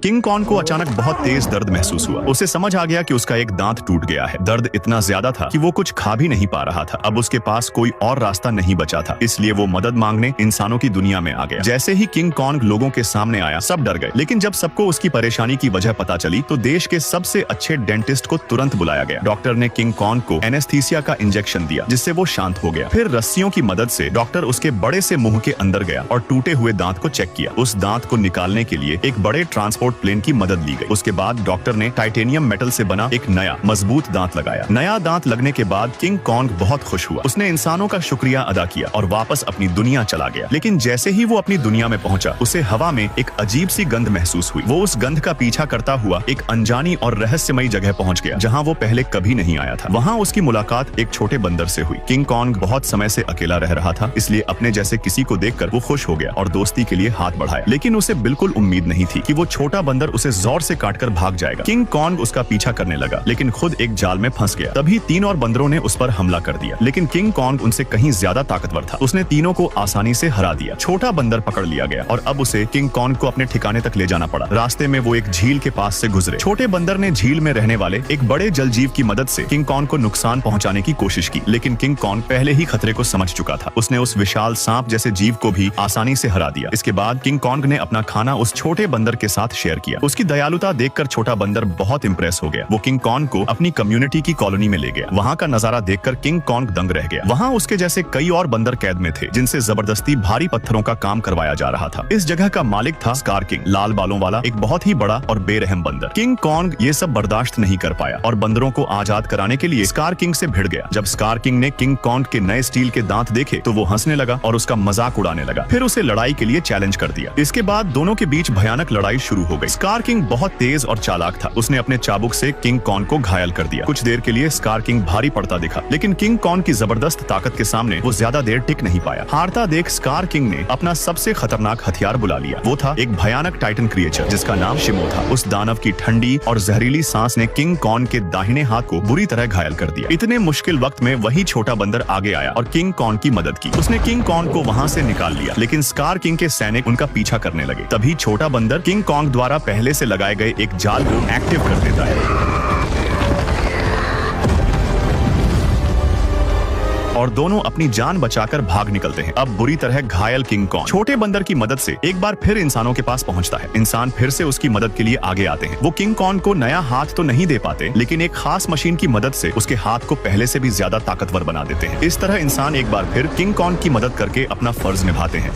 King Kong को अचानक बहुत तेज दर्द महसूस हुआ। उसे समझ आ गया कि उसका एक दांत टूट गया है। दर्द इतना ज्यादा था कि वो कुछ खा भी नहीं पा रहा था। अब उसके पास कोई और रास्ता नहीं बचा था, इसलिए वो मदद मांगने इंसानों की दुनिया में आ गया। जैसे ही किंग कॉन्ग लोगों के सामने आया, सब डर गए। लेकिन जब सबको उसकी परेशानी की वजह पता चली तो देश के सबसे अच्छे डेंटिस्ट को तुरंत बुलाया गया। डॉक्टर ने किंग कॉन्ग को एनेस्थीसिया का इंजेक्शन दिया, जिससे वो शांत हो गया। फिर रस्सियों की मदद से डॉक्टर उसके बड़े से मुंह के अंदर गया और टूटे हुए दांत को चेक किया। उस दांत को निकालने के लिए एक बड़े ट्रांसपोर्ट प्लेन की मदद ली गई। उसके बाद डॉक्टर ने टाइटेनियम मेटल से बना एक नया मजबूत दांत लगाया। नया दांत लगने के बाद किंग कॉन्ग बहुत खुश हुआ। उसने इंसानों का शुक्रिया अदा किया और वापस अपनी दुनिया चला गया। लेकिन जैसे ही वो अपनी दुनिया में पहुंचा, उसे हवा में एक अजीब सी गंध महसूस हुई। वो उस गंध का पीछा करता हुआ एक अनजानी और रहस्यमयी जगह पहुंच गया, जहां वो पहले कभी नहीं आया था। वहां उसकी मुलाकात एक छोटे बंदर से हुई। किंग कॉन्ग बहुत समय से अकेला रह रहा था, इसलिए अपने जैसे किसी को देखकर वो खुश हो गया और दोस्ती के लिए हाथ बढ़ाया। लेकिन उसे बिल्कुल उम्मीद नहीं थी कि वो छोटा बंदर उसे जोर से काटकर भाग जाएगा। किंग कॉन्ग उसका पीछा करने लगा, लेकिन खुद एक जाल में फंस गया। तभी 3 और बंदरों ने उस पर हमला कर दिया, लेकिन किंग कॉन्ग उनसे कहीं ज्यादा ताकतवर था। उसने तीनों को आसानी से हरा दिया। छोटा बंदर पकड़ लिया गया और अब उसे किंग कॉन्ग को अपने ठिकाने तक ले जाना पड़ा। रास्ते में वो एक झील के पास से गुजरे। छोटे बंदर ने झील में रहने वाले एक बड़े जल जीव की मदद से किंग कॉन्ग को नुकसान पहुंचाने की कोशिश की, लेकिन किंग कॉन्ग पहले ही खतरे को समझ चुका था। उसने उस विशाल सांप जैसे जीव को भी आसानी से हरा दिया। इसके बाद किंग कॉन्ग ने अपना खाना उस छोटे बंदर के साथ शेयर किया। उसकी दयालुता देखकर छोटा बंदर बहुत इंप्रेस हो गया। वो किंग कॉन्ग को अपनी कम्युनिटी की कॉलोनी में ले गया। वहाँ का नजारा देखकर किंग कॉन्ग दंग रह गया। वहाँ उसके जैसे कई और बंदर कैद में थे, जिनसे जबरदस्ती भारी पत्थरों का काम करवाया जा रहा था। इस जगह का मालिक था स्कार किंग, लाल बालों वाला एक बहुत ही बड़ा और बेरहम बंदर। किंग कॉन्ग ये सब बर्दाश्त नहीं कर पाया और बंदरों को आजाद कराने के लिए स्कार किंग से भिड़ गया। जब स्कार किंग ने किंग कॉन्ग के नए स्टील के दांत देखे तो वो हंसने लगा और उसका मजाक उड़ाने लगा। फिर उसे लड़ाई के लिए चैलेंज कर दिया। इसके बाद दोनों के बीच भयानक लड़ाई शुरू हो गई। स्कार किंग बहुत तेज और चालाक था। उसने अपने चाबुक से किंग कॉन्ग को घायल कर दिया। कुछ देर के लिए स्कार किंग भारी पड़ता दिखा, लेकिन किंग कॉन्ग की जबरदस्त ताकत के सामने वो ज्यादा देर टिक नहीं पाया। हारता देख स्कार किंग ने अपना सबसे खतरनाक हथियार बुला लिया। वो था एक भयानक टाइटन क्रिएचर जिसका नाम शिमो था। उस दानव की ठंडी और जहरीली सांस ने किंग कॉन्ग के दाहिने हाथ को बुरी तरह घायल कर दिया। इतने मुश्किल वक्त में वही छोटा बंदर आगे आया और किंग कॉन्ग की मदद की। उसने किंग कॉन्ग को वहां से निकाल लिया, लेकिन स्कार किंग के सैनिक उनका पीछा करने लगे। तभी छोटा बंदर किंग कॉन्ग द्वारा पहले से लगाए गए एक जाल को एक्टिव कर देता है और दोनों अपनी जान बचाकर भाग निकलते हैं। अब बुरी तरह घायल किंग कॉन्ग छोटे बंदर की मदद से एक बार फिर इंसानों के पास पहुंचता है। इंसान फिर से उसकी मदद के लिए आगे आते हैं। वो किंग कॉन्ग को नया हाथ तो नहीं दे पाते, लेकिन एक खास मशीन की मदद से उसके हाथ को पहले से भी ज्यादा ताकतवर बना देते हैं। इस तरह इंसान एक बार फिर किंग कॉन्ग की मदद करके अपना फर्ज निभाते हैं।